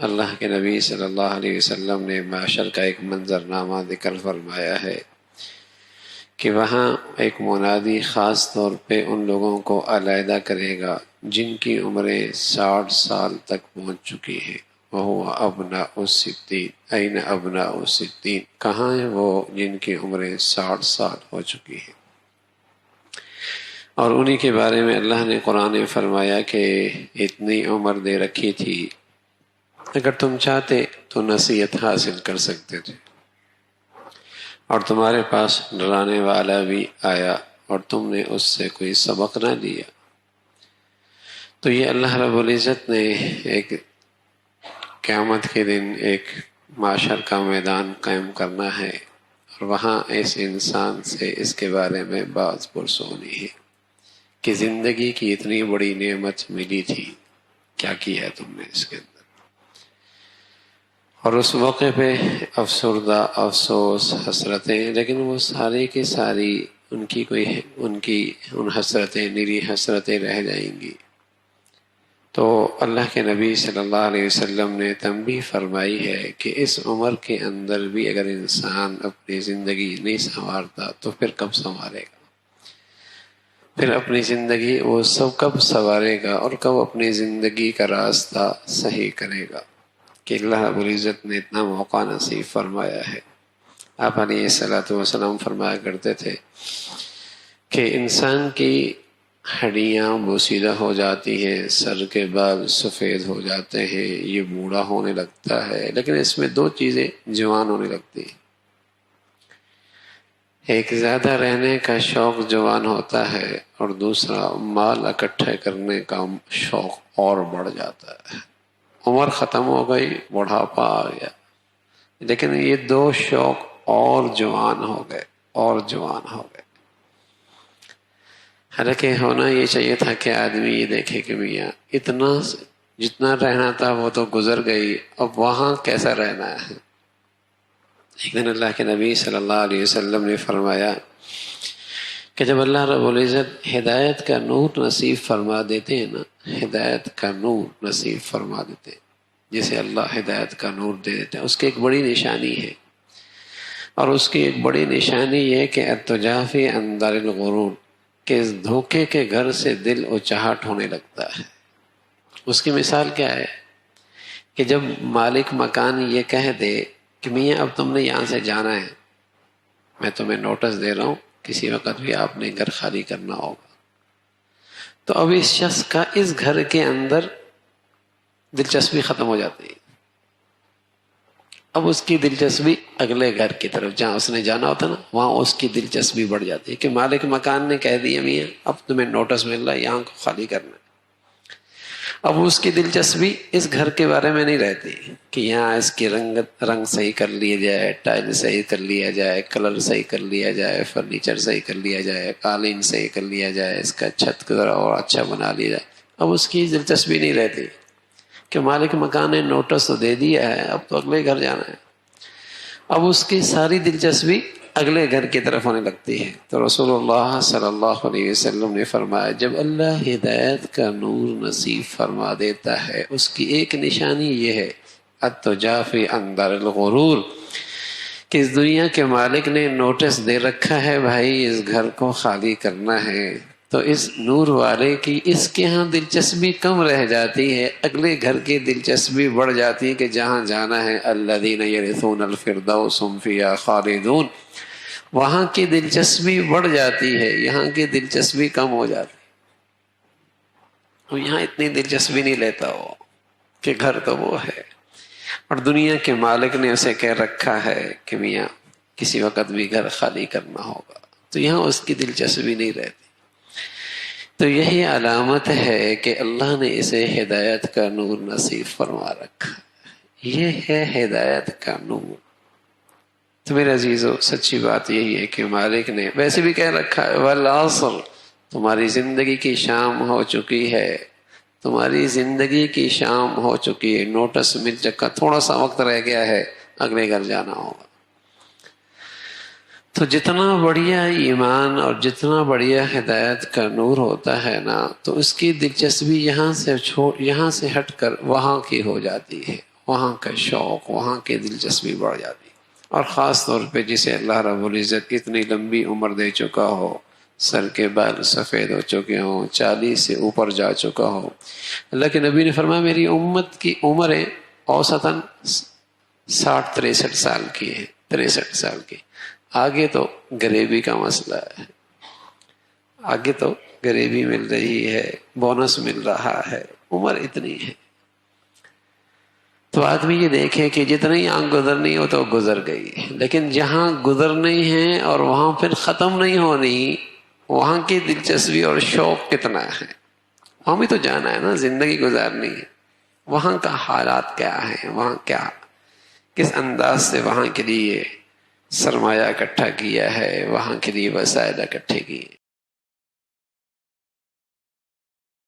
اللہ کے نبی صلی اللہ علیہ وسلم نے معاشر کا ایک منظرنامہ ذکر فرمایا ہے کہ وہاں ایک منادی خاص طور پہ ان لوگوں کو علیحدہ کرے گا جن کی عمریں 60 سال تک پہنچ چکی ہیں۔ وَهُوَ أَبْنَاءُ السِّتِّينَ أَيْنَ أَبْنَاءُ السِّتِّينَ، کہاں ہیں وہ جن کی عمریں 60 سال ہو چکی ہیں؟ اور انہی کے بارے میں اللہ نے قرآن میں فرمایا کہ اتنی عمر دے رکھی تھی، اگر تم چاہتے تو نصیحت حاصل کر سکتے تھے، اور تمہارے پاس ڈرانے والا بھی آیا اور تم نے اس سے کوئی سبق نہ لیا۔ تو یہ اللہ رب العزت نے ایک قیامت کے دن ایک معاشر کا میدان قائم کرنا ہے، اور وہاں اس انسان سے اس کے بارے میں بات پرس ہونی ہے کہ زندگی کی اتنی بڑی نعمت ملی تھی، کیا کیا ہے تم نے اس کے اندر؟ اور اس موقع پہ افسردہ، افسوس، حسرتیں، لیکن وہ ساری کی ساری ان حسرتیں نیری حسرتیں رہ جائیں گی۔ تو اللہ کے نبی صلی اللہ علیہ وسلم نے تنبیہ فرمائی ہے کہ اس عمر کے اندر بھی اگر انسان اپنی زندگی نہیں سنوارتا تو پھر کب سنوارے گا؟ پھر اپنی زندگی وہ سب کب سنوارے گا اور کب اپنی زندگی کا راستہ صحیح کرے گا کہ اللہ رب العزت نے اتنا موقع نصیب فرمایا ہے۔ آپ علیہ الصلوۃ والسلام فرمایا کرتے تھے کہ انسان کی ہڈیاں بوسیدہ ہو جاتی ہیں، سر کے بال سفید ہو جاتے ہیں، یہ بوڑھا ہونے لگتا ہے، لیکن اس میں دو چیزیں جوان ہونے لگتی ہیں۔ ایک زیادہ رہنے کا شوق جوان ہوتا ہے، اور دوسرا مال اکٹھے کرنے کا شوق اور بڑھ جاتا ہے۔ عمر ختم ہو گئی، بڑھاپا آ گیا، لیکن یہ دو شوق اور جوان ہو گئے، اور جوان ہو گئے۔ حالانکہ ہونا یہ چاہیے تھا کہ آدمی یہ دیکھے کہ میاں اتنا جتنا رہنا تھا وہ تو گزر گئی، اب وہاں کیسا رہنا ہے۔ ایک دن اللہ کے نبی صلی اللہ علیہ وسلم نے فرمایا کہ جب اللہ رب العزت ہدایت کا نور نصیب فرما دیتے ہیں نا، ہدایت کا نور نصیب فرما دیتے ہیں، جسے اللہ ہدایت کا نور دے دیتے ہیں، اس کی ایک بڑی نشانی ہے، اور اس کی ایک بڑی نشانی یہ کہ التجافی عن دار الغرور، کہ اس دھوکے کے گھر سے دل اچاہٹ ہونے لگتا ہے۔ اس کی مثال کیا ہے کہ جب مالک مکان یہ کہہ دے کہ میاں اب تم نے یہاں سے جانا ہے، میں تمہیں نوٹس دے رہا ہوں، کسی وقت بھی آپ نے گھر خالی کرنا ہوگا، تو اب اس شخص کا اس گھر کے اندر دلچسپی ختم ہو جاتی ہے۔ اب اس کی دلچسپی اگلے گھر کی طرف جہاں اس نے جانا ہوتا نا، وہاں اس کی دلچسپی بڑھ جاتی ہے کہ مالک مکان نے کہہ دیا میاں اب تمہیں نوٹس مل رہا ہے، یہاں کو خالی کرنا ہے۔ اب اس کی دلچسپی اس گھر کے بارے میں نہیں رہتی کہ یہاں اس کی رنگ صحیح کر لیا جائے، ٹائل صحیح کر لیا جائے، کلر صحیح کر لیا جائے، فرنیچر صحیح کر لیا جائے، قالین صحیح کر لیا جائے، اس کا چھت کو ذرا اور اچھا بنا لیا جائے۔ اب اس کی دلچسپی نہیں رہتی کہ مالک مکان نے نوٹس تو دے دیا ہے، اب تو اگلے گھر جانا ہے۔ اب اس کی ساری دلچسپی اگلے گھر کی طرف ہونے لگتی ہے۔ تو رسول اللہ صلی اللہ علیہ وسلم نے فرمایا جب اللہ ہدایت کا نور نصیب فرما دیتا ہے، اس کی ایک نشانی یہ ہے التجافی عن دار الغرور، کہ اس دنیا کے مالک نے نوٹس دے رکھا ہے بھائی اس گھر کو خالی کرنا ہے، تو اس نور والے کی اس کے ہاں دلچسپی کم رہ جاتی ہے، اگلے گھر کی دلچسپی بڑھ جاتی ہے کہ جہاں جانا ہے الذین یرثون الفردوس هم فیہا خالدون، وہاں کی دلچسپی بڑھ جاتی ہے، یہاں کی دلچسپی کم ہو جاتی ہے۔ تو یہاں اتنی دلچسپی نہیں لیتا وہ کہ گھر تو وہ ہے، اور دنیا کے مالک نے اسے کہہ رکھا ہے کہ میاں کسی وقت بھی گھر خالی کرنا ہوگا، تو یہاں اس کی دلچسپی نہیں رہتی۔ تو یہی علامت ہے کہ اللہ نے اسے ہدایت کا نور نصیب فرما رکھا، یہ ہے ہدایت کا نور۔ تو میرے عزیزو سچی بات یہی ہے کہ مالک نے ویسے بھی کہہ رکھا ہے والعصر، تمہاری زندگی کی شام ہو چکی ہے، تمہاری زندگی کی شام ہو چکی ہے، نوٹس مل چکا، تھوڑا سا وقت رہ گیا ہے، اگلے گھر جانا ہوگا۔ تو جتنا بڑھیا ایمان اور جتنا بڑھیا ہدایت کا نور ہوتا ہے نا، تو اس کی دلچسپی یہاں سے ہٹ کر وہاں کی ہو جاتی ہے، وہاں کا شوق، وہاں کی دلچسپی بڑھ جاتی. اور خاص طور پہ جسے اللہ رب العزت اتنی لمبی عمر دے چکا ہو، سر کے بال سفید ہو چکے ہوں، 40 سے اوپر جا چکا ہو. اللہ کے نبی نے فرمایا میری امت کی عمریں اوسطاً 60-63 سال کی ہے، 63 سال کی. آگے تو غریبی کا مسئلہ ہے، آگے تو غریبی مل رہی ہے، بونس مل رہا ہے، عمر اتنی ہے. تو آدمی یہ دیکھے کہ جتنی آنکھ گزرنی وہ تو گزر گئی، لیکن جہاں گزرنی ہے اور وہاں پھر ختم نہیں ہونی، وہاں کی دلچسپی اور شوق کتنا ہے. وہاں بھی تو جانا ہے نا، زندگی گزارنی ہے. وہاں کا حالات کیا ہے، وہاں کیا کس انداز سے وہاں کے لیے سرمایہ اکٹھا کیا ہے، وہاں کے لیے وسائل اکٹھے کیے.